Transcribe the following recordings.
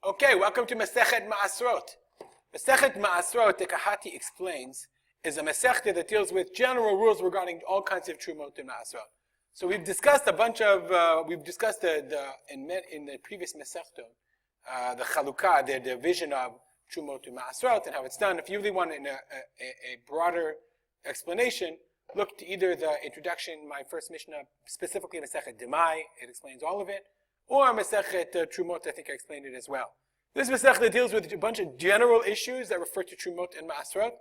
Okay, welcome to Masechet Maasrot. Masechet Maasrot, the Kahati explains, is a Masechta that deals with general rules regarding all kinds of Trumot and Maasrot. So we've discussed a bunch of, in the previous Masechta, the Chalukah, the division of Trumot and Maasrot, and how it's done. If you really want a broader explanation, look to either the introduction, my first Mishnah, specifically Masechet Demai, it explains all of it, or Masechet Trumot, I think I explained it as well. This Masechta deals with a bunch of general issues that refer to Trumot and Maasrot,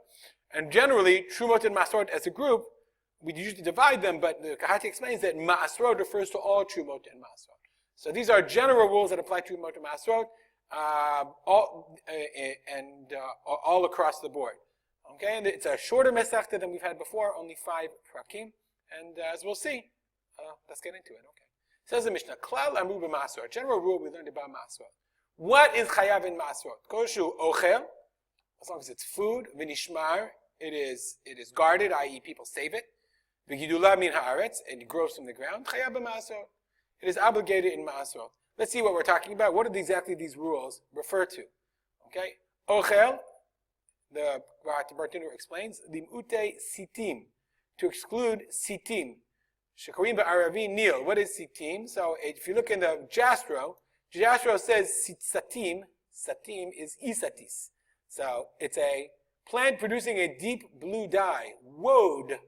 and generally, Trumot and Maasrot as a group, we usually divide them, but the Kahati explains that Maasrot refers to all Trumot and Maasrot. So these are general rules that apply to Trumot and Maasrot, all across the board. Okay, and it's a shorter Masechta than we've had before, only 5 prakim, and as we'll see, let's get into it. Okay, says the Mishnah, Klal Amru b'Maasrot. General rule we learned about Maasrot. What is chayav in Maasrot? Koshu ochel, as long as it's food. V'nishmar, it is guarded, i.e., people save it. V'gidula min haaretz, and it grows from the ground. Chayav b'Maasrot. It is obligated in Maasrot. Let's see what we're talking about. What do exactly these rules refer to? Okay, ochel. The Bartender explains, Limute sitim, to exclude sitim. Shekarim ba'aravi nil. What is sitim? So if you look in the Jastro says satim is isatis. So it's a plant producing a deep blue dye, woad.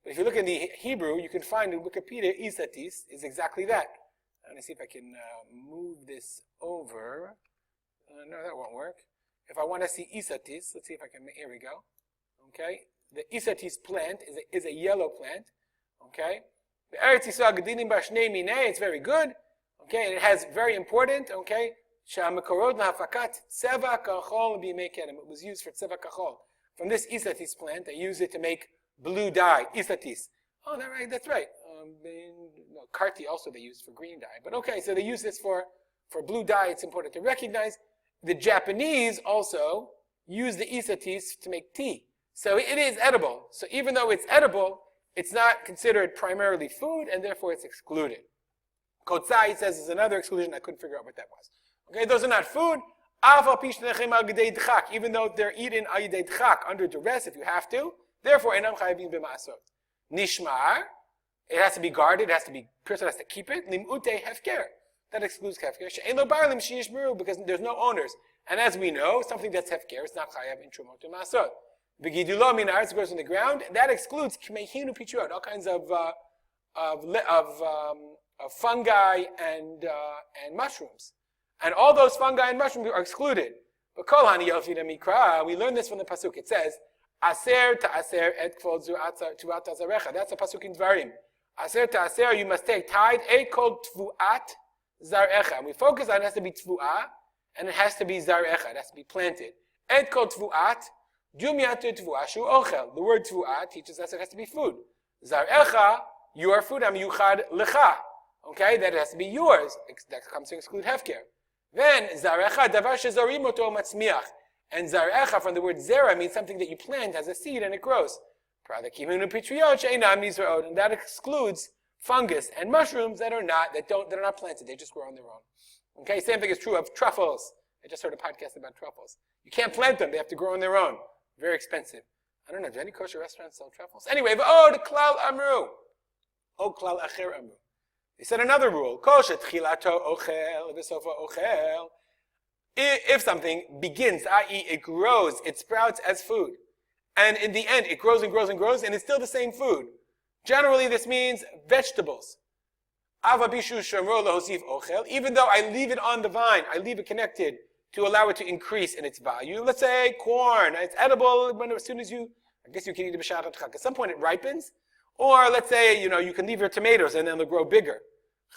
But if you look in the Hebrew, you can find in Wikipedia, isatis is exactly that. Let me see if I can move this over. No, that won't work. If I want to see isatis, let's see if I can, here we go. Okay, the isatis plant is a yellow plant. Okay, the Eretz Yisrael Gedilim Bashnei Minei, it's very good. Okay, and it has very important. Okay, Shamakorod Nahafakat Tzeva Kachol B'Yimei Kedem. It was used for Tzeva Kachol. From this isatis plant, they use it to make blue dye. Isatis. Oh, that's right. Karti also they use for green dye. But okay, so they use this for blue dye. It's important to recognize. The Japanese also use the isatis to make tea. So it is edible. So even though it's edible, it's not considered primarily food, and therefore it's excluded. Kotzai, it says, is another exclusion. I couldn't figure out what that was. Okay, those are not food. Even though they're eaten under duress, if you have to. Therefore, enam chayavim b'maasrot. Nishmar, it has to be guarded. Person has to keep it. Limute hefker. That excludes hefker. She'ein lo bar lim she'yishmeru, because there's no owners. And as we know, something that's hefker is not chayav in Trumot and Maasrot. V'gidulo min haaretz, grows in the ground. That excludes k'mehinu pichuot, all kinds of fungi and mushrooms. And all those fungi and mushrooms are excluded. But kol hani yelfida mikra, we learn this from the pasuk. It says, aser ta'aser et kvod tuat azarecha. That's a pasuk in Dvarim. Aser ta'aser, you must take tithe, et kol tvuat zarecha. We focus on it has to be tvu'ah, and it has to be zarecha. It has to be planted. Et kol tvu'at, jumiyatu tvu'ah shu ochel. The word tvu'ah teaches us it has to be food. Zarecha, your food, yuchad lecha. Okay, that it has to be yours. That comes to exclude hefker. Then, zarecha, davar shezarimoto matzmiach. And zarecha, from the word zera, means something that you plant as a seed and it grows. And that excludes fungus and mushrooms that are not planted. They just grow on their own. Okay, same thing is true of truffles. I just heard a podcast about truffles. You can't plant them. They have to grow on their own. Very expensive. I don't know, do any kosher restaurants sell truffles? Anyway, the klal amru. Klal acher amru. They said another rule. If something begins, i.e. it grows, it sprouts as food, and in the end it grows and grows and grows, and it's still the same food. Generally, this means vegetables. Even though I leave it on the vine, I leave it connected to allow it to increase in its value. Let's say corn, it's edible as soon as I guess you can eat it b'shachat chag. At some point it ripens. Or let's say, you can leave your tomatoes and then they'll grow bigger.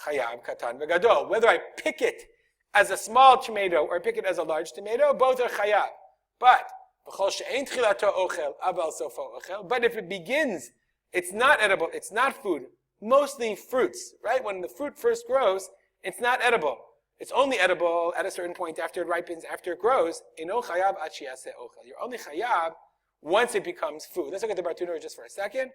Chayav, katan, v'gadol. Whether I pick it as a small tomato or pick it as a large tomato, both are chayav. But if it begins, it's not edible, it's not food. Mostly fruits, right? When the fruit first grows, it's not edible. It's only edible at a certain point after it ripens, after it grows. You're only chayav once it becomes food. Let's look at the Bartender just for a second.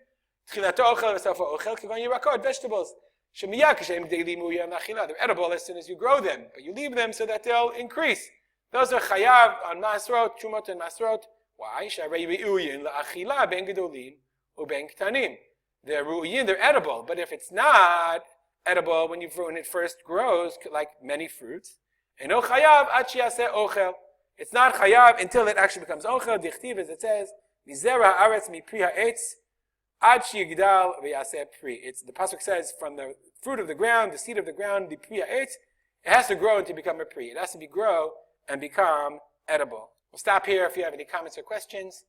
Vegetables. They're edible as soon as you grow them, but you leave them so that they'll increase. Those are chayav on Maasrot, Trumot and Maasrot. Why? Sharei re'uyin la'achila ben gedolim uben ktanim. They're ru'uyin, they're edible. But if it's not edible when it first grows, like many fruits, eno chayav ad sheyaseh ochel. It's not chayav until it actually becomes ochel. Dichtiv, as it says, mizera haaretz mipri ha'etz ad sheyigdal v'yaseh pri. It's the pasuk says from the fruit of the ground, the seed of the ground, the pri ha'etz, it has to grow to become a pri. It has to grow and become edible. We'll stop here. If you have any comments or questions,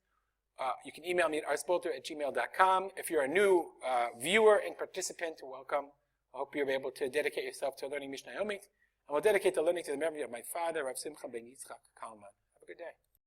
you can email me at arspolter@gmail.com. If you're a new viewer and participant, welcome. I hope you'll be able to dedicate yourself to learning Mishnah Yomit. And we'll dedicate the learning to the memory of my father, Rav Simcha ben Yitzchak Kalman. Have a good day.